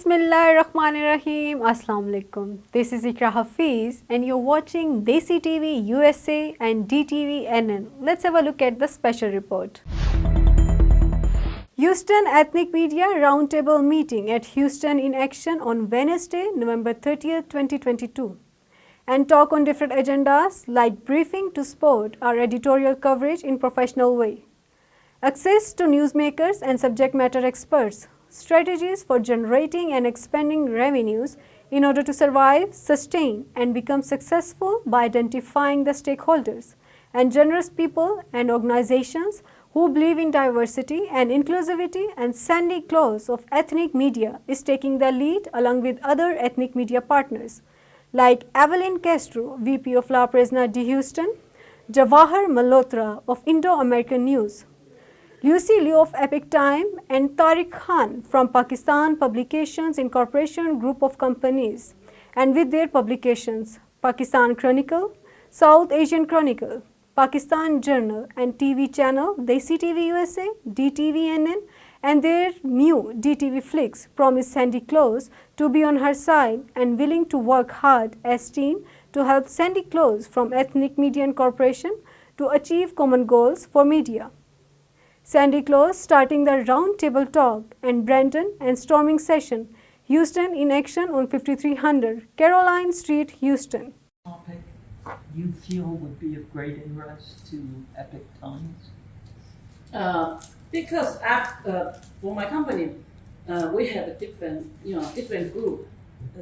Bismillahirrahmanirrahim. Assalamu alaikum. This is Iqra Hafeez and you're watching Desi TV USA and Dtvnn. Let's have a look at the special report. Houston Ethnic Media Roundtable meeting at Houston in action on Wednesday, November 30th, 2022. And talk on different agendas like briefing to support our editorial coverage in professional way. Access to newsmakers and subject matter experts. Strategies for generating and expanding revenues in order to survive, sustain and become successful by identifying the stakeholders and generous people and organizations who believe in diversity and inclusivity, and Sandy Close of Ethnic Media is taking the lead along with other ethnic media partners like Evelyn Castro, VP of La Prensa de Houston, Jawahar Malhotra of Indo-American News, Lucy Liu of Epic Time and Tariq Khan from Pakistan Publications Incorporation group of companies, and with their publications Pakistan Chronicle, South Asian Chronicle, Pakistan Journal and TV channel Desi TV USA, Dtvnn, and their new DTV Flix promise Sandy Close to be on her side and willing to work hard as team to help Sandy Close from Ethnic Media Incorporation to achieve common goals for media. Sandy Close starting the roundtable talk and Brandon and storming session, Houston in action on 5300 Caroline Street, Houston. Topic you feel would be of great interest to Epic Times? Because for my company, we have a different group.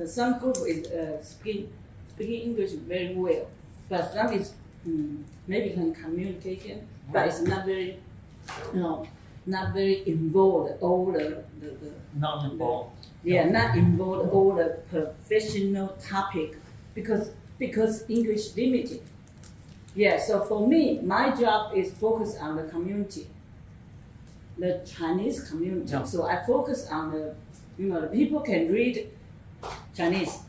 Some group is speaking English very well, but some is maybe can communication, but it's not very not very involved all the Not involved. not involved all the professional topic because English limited. Yeah, so for me, my job is focus on the community, the Chinese community. Yeah. So I focus on the people can read Chinese,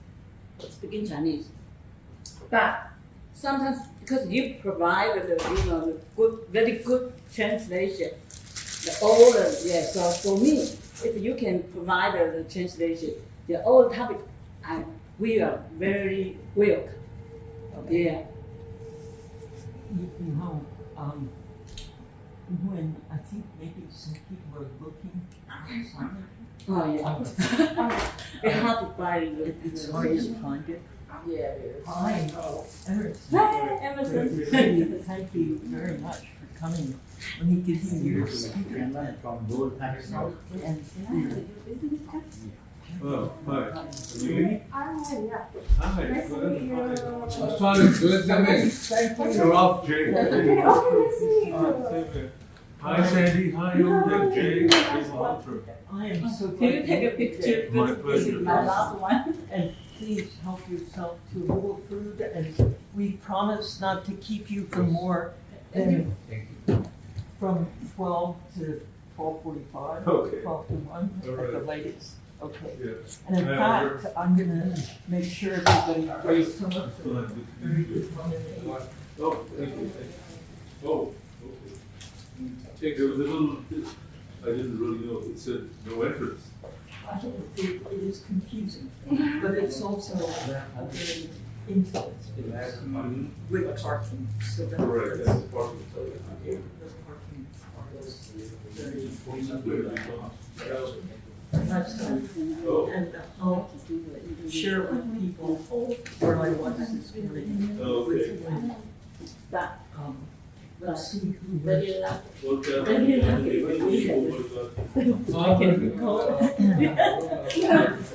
speaking Chinese, but sometimes because you provide the very good translation, so for me, if you can provide the translation, the all topic, we are very welcome. Yeah. When I think maybe some people are looking outside, Oh yeah. It's hard to find the it's hard to find it. Yeah, it is. Hi, Emerson. Hi, Emerson. Thank you very much for coming. Let me give you your speaker and Oh, hi. you. Hi. I was trying to let them in. You're off, Jay. Hi, Sandy. Hi, Jay. I am so Can you glad take a picture? My This pleasure. is my last one. and please help yourself to a little food, and we promise not to keep you for more than from 12 to 12:45, Okay. 12 to 1 All at the right. latest. Okay. Yeah. And in fact, I'm gonna make sure everybody gets some of the Oh, thank you. Oh, okay. There was a little, I didn't really know, it said no entrance. it is confusing, but it's also a very intimate space with parking. So that's Correct, that's the parking. the parking is very Oh, and I'll share with people where I was this morning. okay. But Let's see who very lucky. Well, Very lucky. I can recall.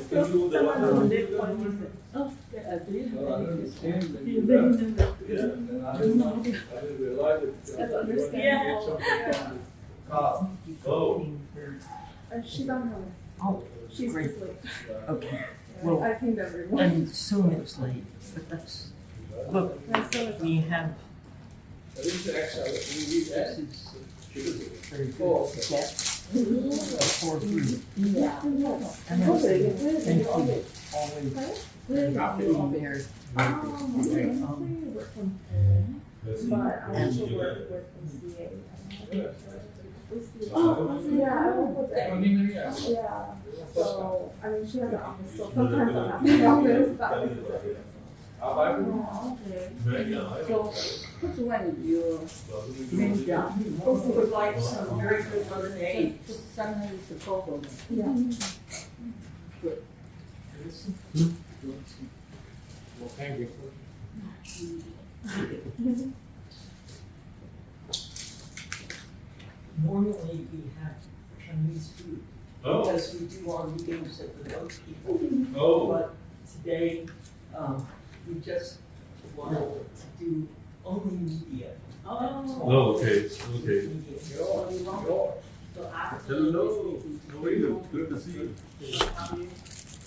Someone on that one was like, oh, do you have any questions? Do you really know that? I don't understand. Oh. She's on her way. Oh, She's great. just late. Okay. Well, I pinged everyone. and soon it's late, but that's, look, we have, this is very good to get for food. Yeah. And that's, thank you, always very But I also work with the CA. Yeah, I work with them. Yeah. So, I mean, she has an office, so sometimes I'm not in the office, but I visit her. Oh, okay. So, which one is your main job? Also, would like some very good other name, just sometimes it's a photo. Yeah. Good. Well, thank you. Normally we have Chinese food Oh, because we do our meetings at the boat people. oh, But today, we just wanted to do only media. oh, okay, okay. Media. So after Hello, how are you? Good to see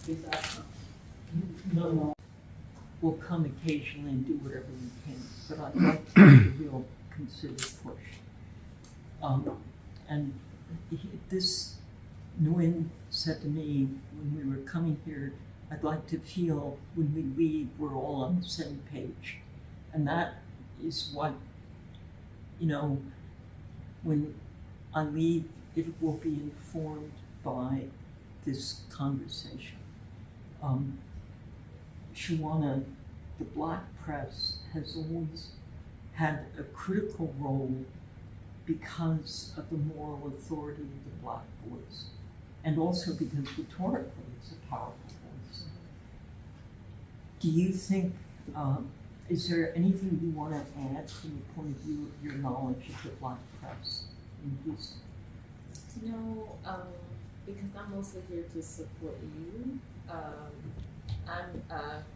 you. No, we'll come occasionally and do whatever we can, but I'd like to make a real considered push. And this Nguyen said to me when we were coming here, I'd like to feel when we leave, we're all on the same page. And that is what, when I leave, it will be informed by this conversation. Shawana, the Black press has always had a critical role because of the moral authority of the Black voice, and also because rhetorically it's a powerful voice. Do you think, is there anything you want to add from the point of view of your knowledge of the Black press in Houston? No, because I'm mostly here to support you. I'm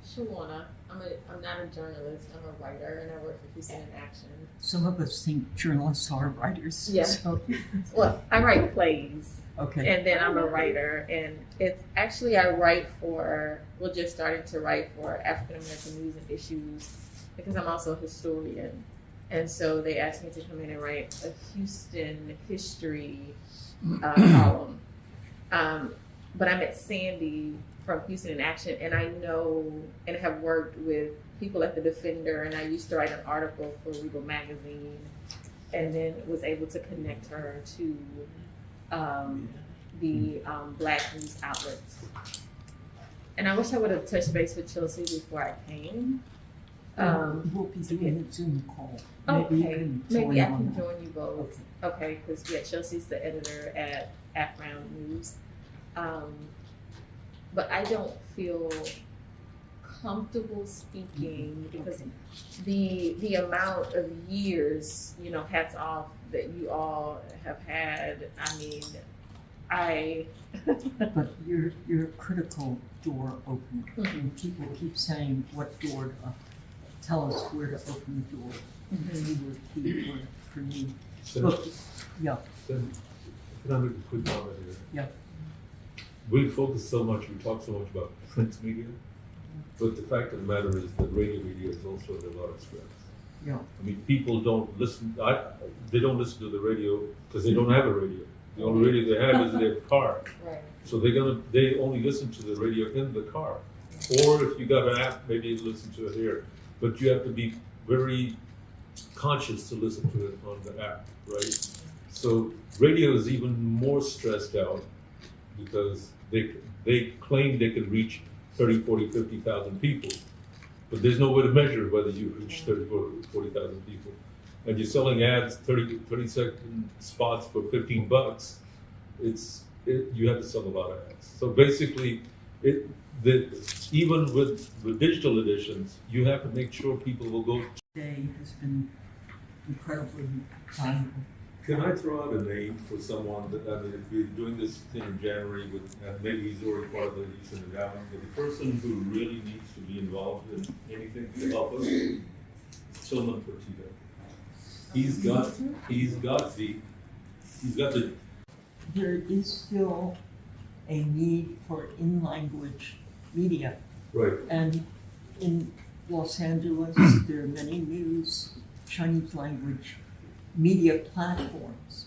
Shawana. I'm not a journalist. I'm a writer, and I work for Houston in Action. Some of us think journalists are writers. Yeah. So, Well, I write plays, okay. and then I'm a writer, and it's actually I write for. Well, just starting to write for African American news and issues because I'm also a historian, and so they asked me to come in and write a Houston history column. But I met Sandy from Houston in Action, and I know and have worked with people at the Defender, and I used to write an article for Regal magazine, and then was able to connect her to the Black news outlets. And I wish I would have touched base with Chelsea before I came. We'll be doing a Zoom call. Maybe you Okay, can maybe I join on can that. join you both. Okay, because Chelsea's the editor at Background News. But I don't feel comfortable speaking because the amount of years, hats off that you all have had. I mean, But you're a critical door opener. And people keep saying, what door to tell us where to open the door. And you were key for me. Look, yeah, Then, can I make a quick comment here? yeah. We focus so much, we talk so much about print media, but the fact of the matter is that radio media is also under a lot of stress. Yeah. I mean, people don't listen, they don't listen to the radio because they don't have a radio. The only radio they have is their car. right. So they only listen to the radio in the car. Or if you got an app, maybe you listen to it here. But you have to be very conscious to listen to it on the app, right? So radio is even more stressed out because they claim they can reach 30, 40, 50,000 people. But there's no way to measure whether you reach 30, 40,000 people. And you're selling ads, 30-second spots for $15. You have to sell a lot of ads. So basically, even with digital editions, you have to make sure people will go. Today has been incredibly valuable. Can I throw out a name for someone that, I mean, if we're doing this thing in January and maybe he's already part of the Houston Endowment, but the person who really needs to be involved in anything to help us is Tillman Fertitta. He's got the There is still a need for in-language media. right. And in Los Angeles, there are many news, Chinese language media platforms.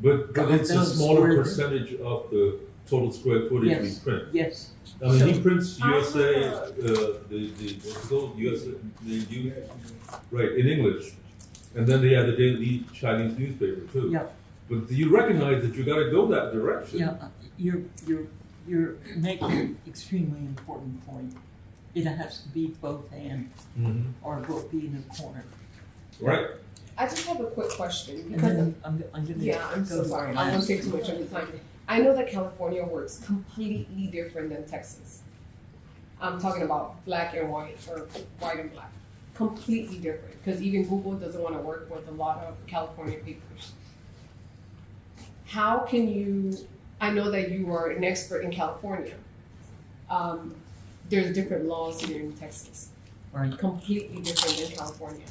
But it's a Those smaller were- percentage of the total square footage we Yes. print. Yes. I mean, he So- prints USA, what's it called, USA, right, in English. And then they have the daily Chinese newspaper too. Yeah. But you recognize that you gotta go that direction. Yeah, you're making an extremely important point. It has to be both and, Mhm. or we'll be in a corner. Right? I just have a quick question And because then I'm gonna. yeah, I'm so go to sorry. our I won't last take too much of the time. I know that California works completely different than Texas. I'm talking about black and white or white and black. Completely different because even Google doesn't want to work with a lot of California papers. How can you, I know that you are an expert in California. There's different laws here in Texas. Right. Completely different than California.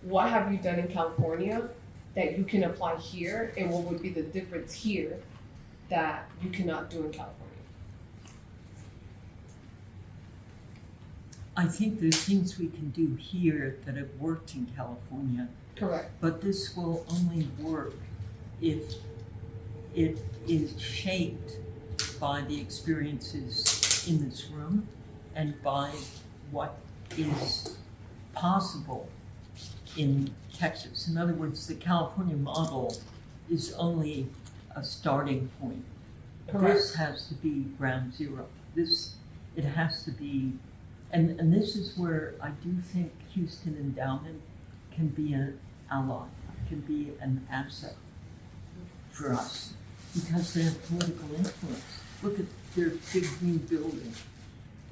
What have you done in California that you can apply here, and what would be the difference here that you cannot do in California? I think there's things we can do here that have worked in California, Correct. but this will only work if it is shaped by the experiences in this room and by what is possible in Texas. In other words, the California model is only a starting point. Correct. This has to be ground zero. It has to be, and this is where I do think Houston Endowment can be an ally, can be an asset for us, because they have political influence. Look at their big new building.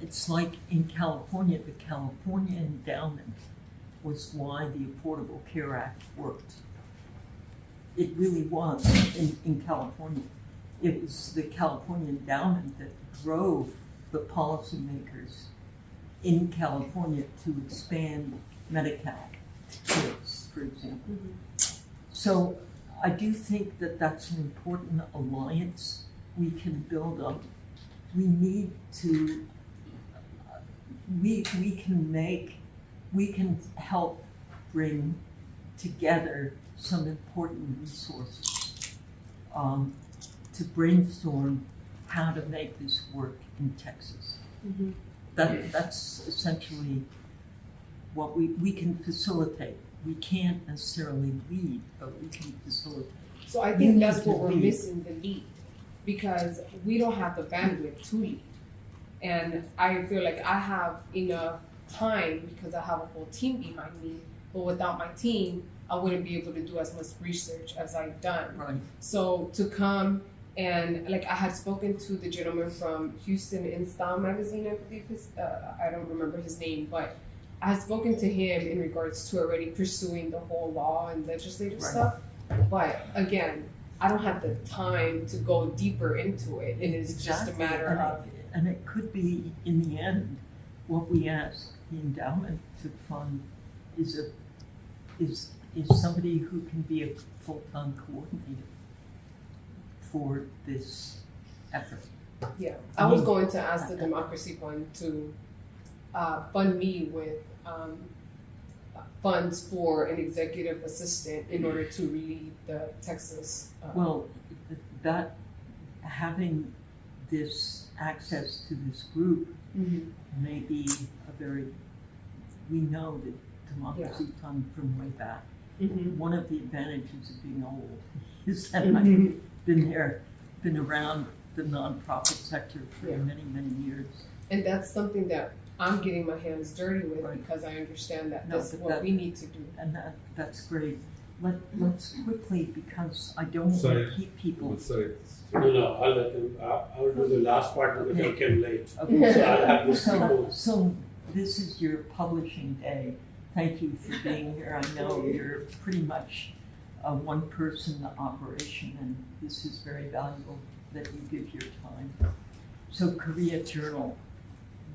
It's like in California, the California Endowment was why the Affordable Care Act worked. It really was in California. It was the California Endowment that drove the policymakers in California to expand Medi-Cal to kids, for example. So I do think that that's an important alliance we can build up. We need to, we can help bring together some important resources to brainstorm how to make this work in Texas. That's essentially what we can facilitate. We can't necessarily lead, but we can facilitate. So I You think need that's to what we're lead. missing, the lead, because we don't have the bandwidth to lead. And I feel like I have enough time because I have a whole team behind me, but without my team, I wouldn't be able to do as much research as I've done. Right. So to come and like I had spoken to the gentleman from Houston In Style magazine, I believe I don't remember his name, but I had spoken to him in regards to already pursuing the whole law and legislative Right. stuff. But again, I don't have the time to go deeper into it. It is just a matter and of and it could be, in the end, what we ask the endowment to fund is somebody who can be a full-time coordinator for this effort. yeah. I was going to ask the Democracy Fund to fund me with funds for an executive assistant in order to lead the Texas. Well, that having this access to this group may be we know that Democracy Fund from way back. One of the advantages of being old is that I've been around the nonprofit sector for many, many years. And that's something that I'm getting my hands dirty with Right. because I understand that No, that's but what we need to do. And that's great. Let's quickly, because I don't want Sorry. to keep people. Would say, No, I'll let him, I'll do the last part because I Okay. came late. Okay. So I'll have this So, people. so this is your publishing day. Thank you for being here. I know you're pretty much a one-person operation, and this is very valuable that you give your time. So Korea Journal,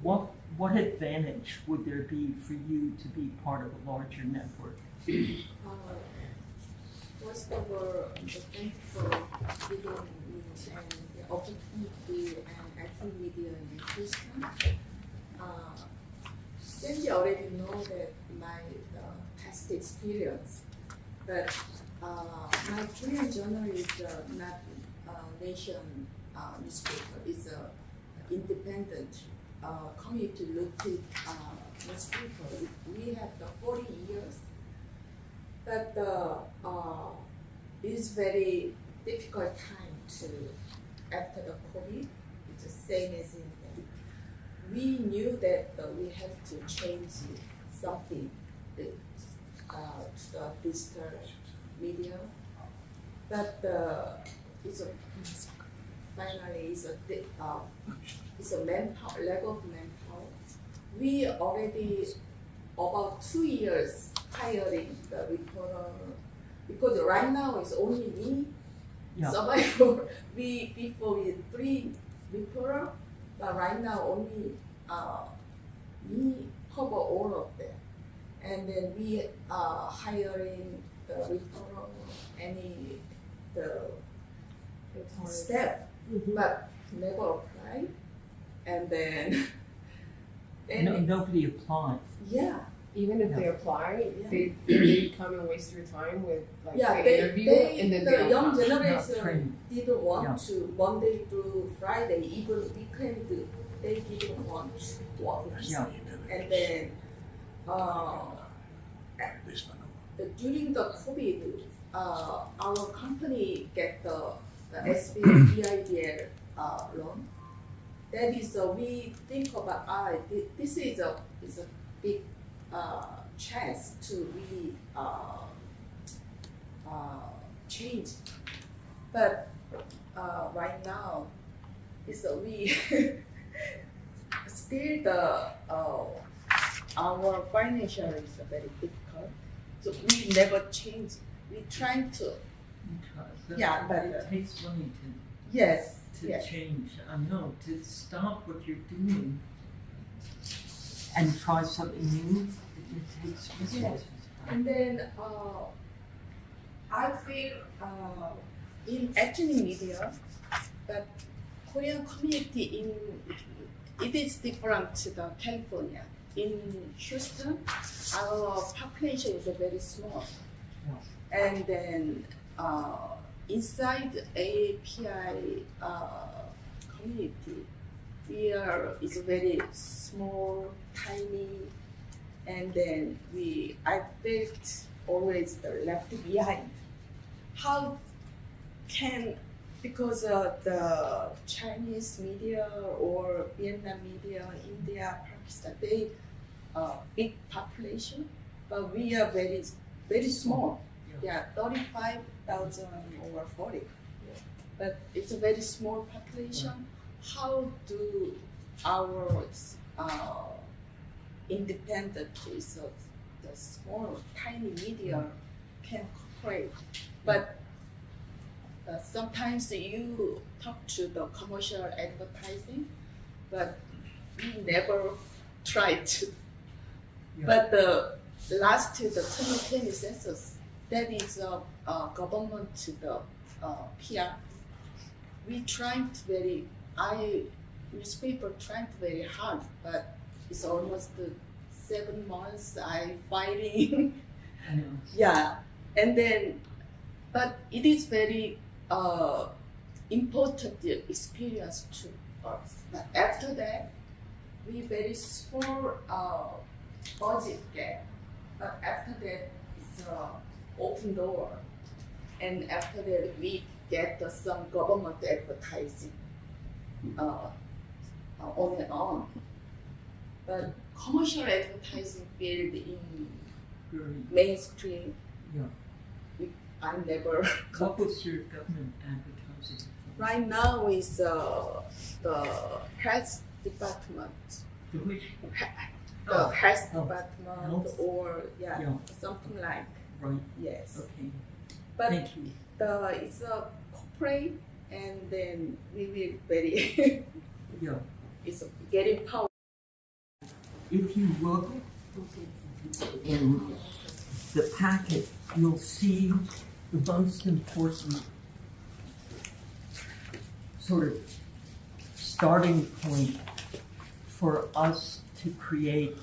what advantage would there be for you to be part of a larger network? First of all, thank you for giving me and the opportunity and acting with you in Houston. Cindy already know that my past experience, but my Korean journal is not nation newspaper. It's a independent community located newspaper. We have the 40 years. But it's very difficult time to after the COVID. It's the same as in we knew that we have to change something to the digital media, but it's a finally it's a manpower lack of manpower. We already about 2 years hiring the reporter because right now it's only me. Yeah. Survivor. Before we had 3 reporter, but right now only me cover all of them. And then we are hiring the reporter, the staff, but never apply. And then Nobody applied. yeah. Even if they Yeah. apply, Yeah. they come and waste your time with like Yeah, the interview and then the they don't young come. Not generation trained. didn't want Yeah. to Monday through Friday, even weekend, they didn't want to work. Yeah. And then during the COVID, our company get the SBIDL loan. That is, we think about this is a big chance to really change. But right now, is we still our financial is very difficult. So we never change. We trying to Yeah, but, it takes money yes. to yes. change. I know, to stop what you're doing and try something new, it takes resources. And then I feel in ethnic media that Korean community it is different to the California. In Houston, our population is very small, and then inside API community, is very small, tiny, and then I felt always left behind. How can, because the Chinese media or Vietnam media, India, Pakistan, they big population, but we are very, very small. Yeah, 35,000 or 40. But it's a very small population. How do our independent, so the small, tiny media can cooperate? But sometimes you talk to the commercial advertising, but we never tried to. Yeah. But the 2020 census, that is government to the PR. We tried newspaper tried very hard, but it's almost 7 months I fighting. I know. Yeah, and then, but it is very important experience to us. But after that, we very small budget get, but after that it's open door, and after that we get some government advertising on and on. But commercial advertising field in Very, mainstream, yeah. I never. What was your government advertising? Right now is the health department, The which? the Oh, health oh, department, health. or Yeah. something like, Right, yes. okay, But thank you. it's a corporate, and then we will very Yeah, it's getting power. if you look in the packet, you'll see the most important sort of starting point for us to create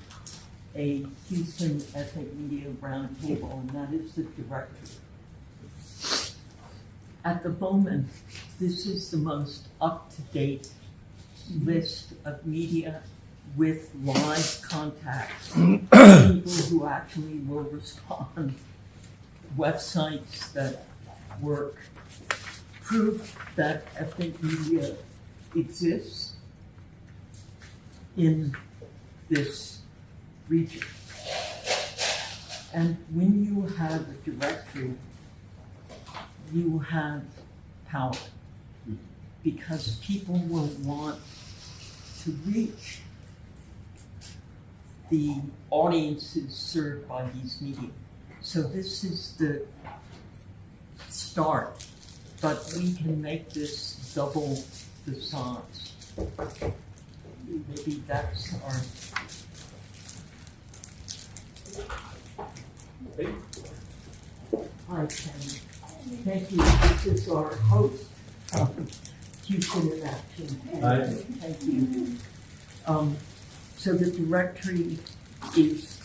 a Houston Ethnic Media Roundtable, and that is the director. At the moment, this is the most up-to-date list of media with live contacts, people who actually will respond, websites that work proof that ethnic media exists in this region. And when you have a directory, you have power, because people will want to reach the audiences served by these media. So this is the start, but we can make this double the size. Maybe that's our... Hi, Ken. Thank you. This is our host, Houston in Action. Hi. Thank you. So the directory is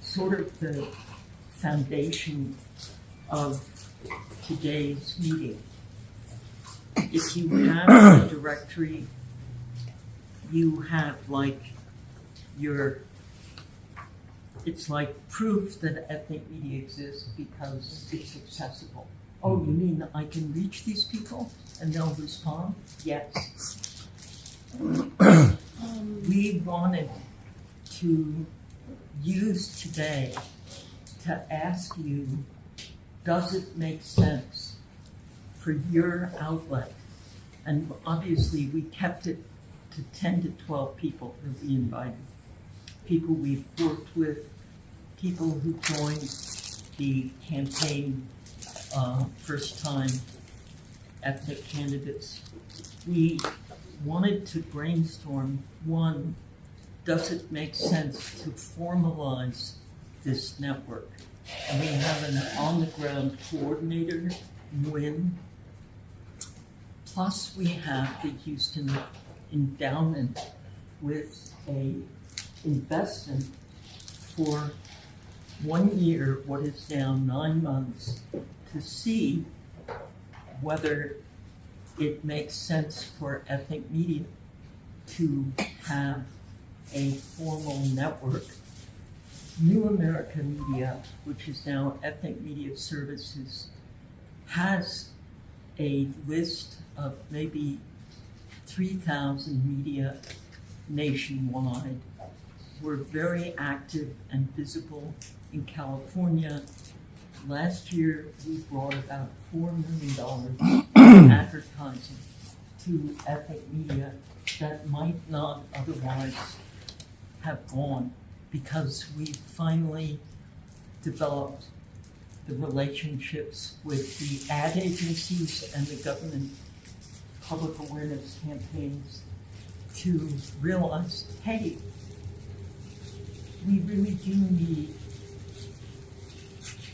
sort of the foundation of today's meeting. If you have a directory, you have like it's like proof that ethnic media exists because it's accessible. Oh, you mean I can reach these people and they'll respond? Yes. We wanted to use today to ask you, does it make sense for your outlet? And obviously we kept it to 10 to 12 people that we invited. People we've worked with, people who joined the campaign first time ethnic candidates. We wanted to brainstorm, one, does it make sense to formalize this network? And we have an on-the-ground coordinator, Nguyen. Plus we have the Houston Endowment with a investment for 1 year, what is now 9 months, to see whether it makes sense for ethnic media to have a formal network. New American Media, which is now Ethnic Media Services, has a list of maybe 3,000 media nationwide. We're very active and visible in California. Last year, we brought about $4 million in advertising to ethnic media that might not otherwise have gone, because we finally developed the relationships with the ad agencies and the government public awareness campaigns to realize, hey, we really do need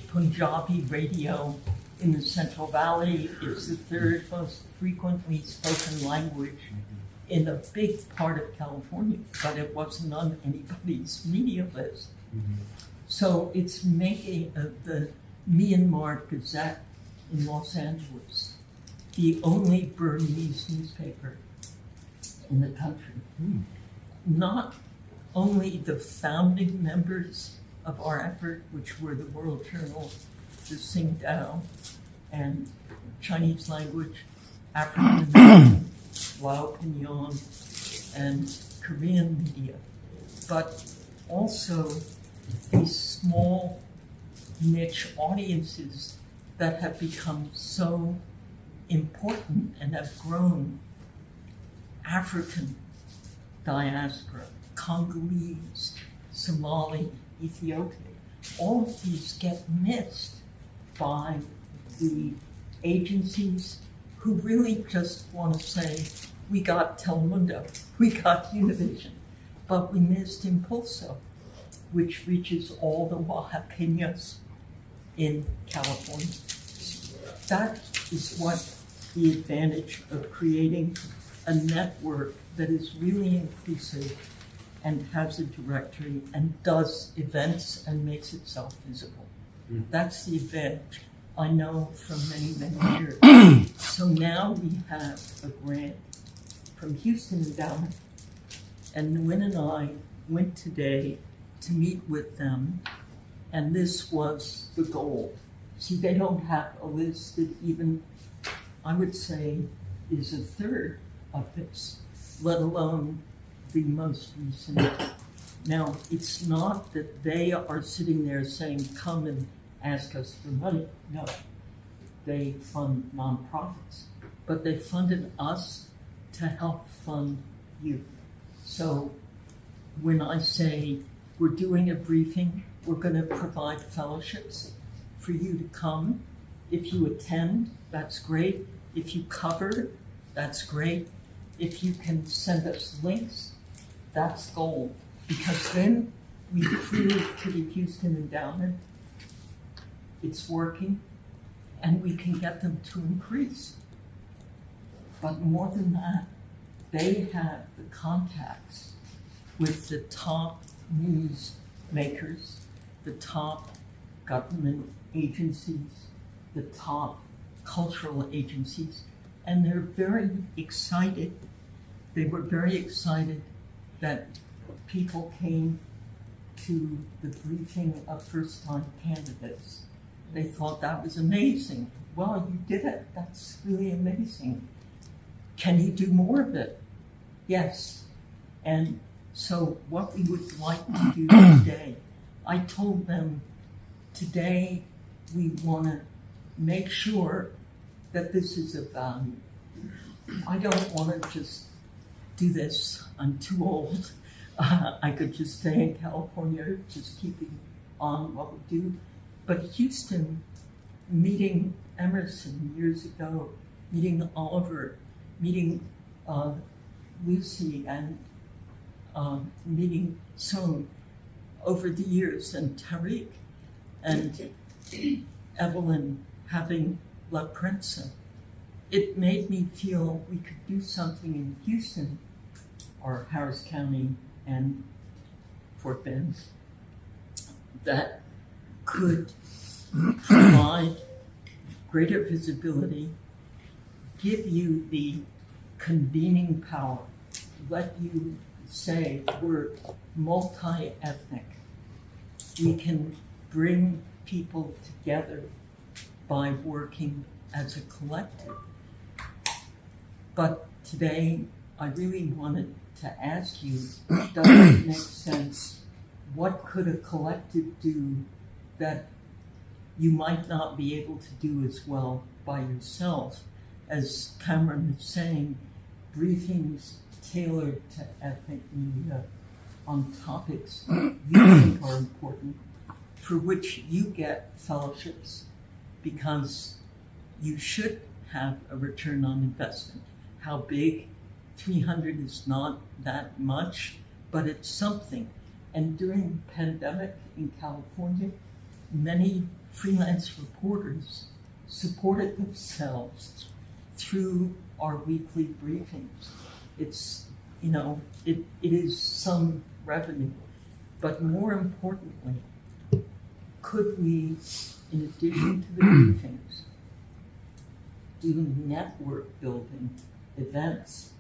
Punjabi radio in the Central Valley. It's the third most frequently spoken language in a big part of California, but it wasn't on anybody's media list. So it's making the Myanmar Gazette in Los Angeles the only Burmese newspaper in the country. Not only the founding members of our effort, which were the World Journal, the Tsingtao, and Chinese language, African American, Lao Pinyon, and Korean media, but also these small niche audiences that have become so important and have grown. African diaspora, Congolese, Somali, Ethiopia, all of these get missed by the agencies who really just want to say, we got Telemundo, we got Univision, but we missed Impulso, which reaches all the Oaxaqueños in California. That is what the advantage of creating a network that is really inclusive and has a directory and does events and makes itself visible. That's the advantage I know from many, many years. So now we have a grant from Houston Endowment, and Nguyen and I went today to meet with them, and this was the goal. See, they don't have a list that even, I would say, is a third of this, let alone the most recent. Now, it's not that they are sitting there saying, come and ask us for money. No, they fund nonprofits, but they funded us to help fund you. So when I say we're doing a briefing, we're going to provide fellowships for you to come. If you attend, that's great. If you cover, that's great. If you can send us links, that's gold. Because then we prove to the Houston Endowment it's working, and we can get them to increase. But more than that, they have the contacts with the top news makers, the top government agencies, the top cultural agencies, and they're very excited. They were very excited that people came to the briefing of first-time candidates. They thought that was amazing. Well, you did it. That's really amazing. Can you do more of it? Yes. And so what we would like to do today, I told them today we want to make sure that this is of value. I don't want to just do this. I'm too old. I could just stay in California, just keeping on what we do. But Houston, meeting Emerson years ago, meeting Oliver, meeting Lucy, and meeting Sohn over the years, and Tariq, and Evelyn having La Prensa, it made me feel we could do something in Houston, or Harris County and Fort Bend, that could provide greater visibility, give you the convening power, let you say we're multi-ethnic. We can bring people together by working as a collective. But today, I really wanted to ask you, does it make sense? What could a collective do that you might not be able to do as well by yourself? As Cameron is saying, briefings tailored to ethnic media on topics you think are important, for which you get fellowships, because you should have a return on investment. How big? 300 is not that much, but it's something. And during the pandemic in California, many freelance reporters supported themselves through our weekly briefings. It's, it is some revenue, but more importantly, could we, in addition to the briefings, do network building events?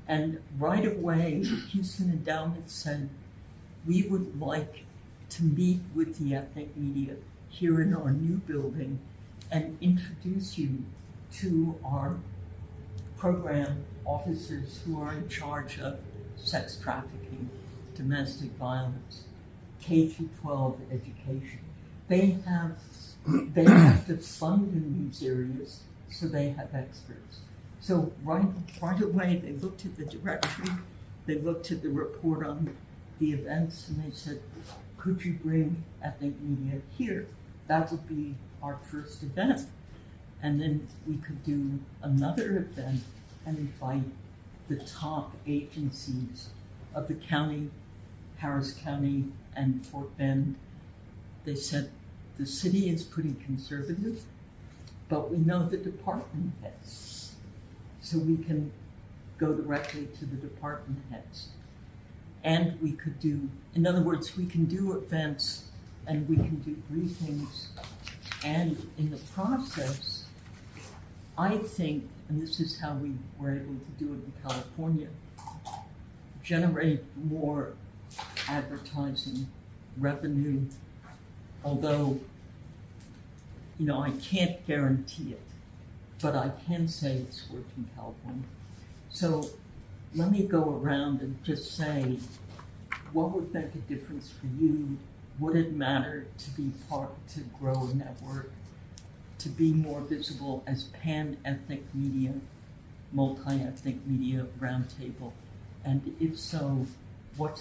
And right away, the Houston Endowment said, we would like to meet with the ethnic media here in our new building and introduce you to our program officers who are in charge of sex trafficking, domestic violence, K-12 education. They have to fund in these areas, so they have experts. So right away, they looked at the directory, they looked at the report on the events, and they said, could you bring ethnic media here? That would be our first event. And then we could do another event and invite the top agencies of the county, Harris County and Fort Bend. They said, the city is pretty conservative, but we know the department heads. So we can go directly to the department heads. And we could do, in other words, we can do events and we can do briefings. And in the process, I think, and this is how we were able to do it in California, generate more advertising revenue, although I can't guarantee it, but I can say it's worked in California. So let me go around and just say, what would make a difference for you? Would it matter to be to grow a network, to be more visible as pan-ethnic media, multi-ethnic media roundtable? And if so, what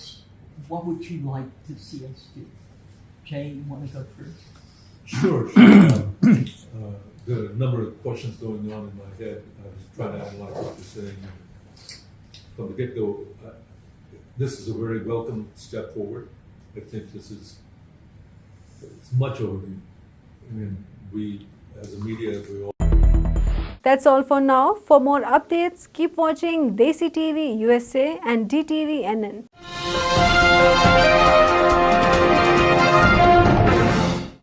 would you like to see us do? Jay, you want to go first? Sure. There are a number of questions going on in my head. I was trying to analyze what you're saying. From the get-go, this is a very welcome step forward. I think it's much overdue. I mean, we, as a media, we all. That's all for now. For more updates, keep watching Desi TV USA and Dtvnn.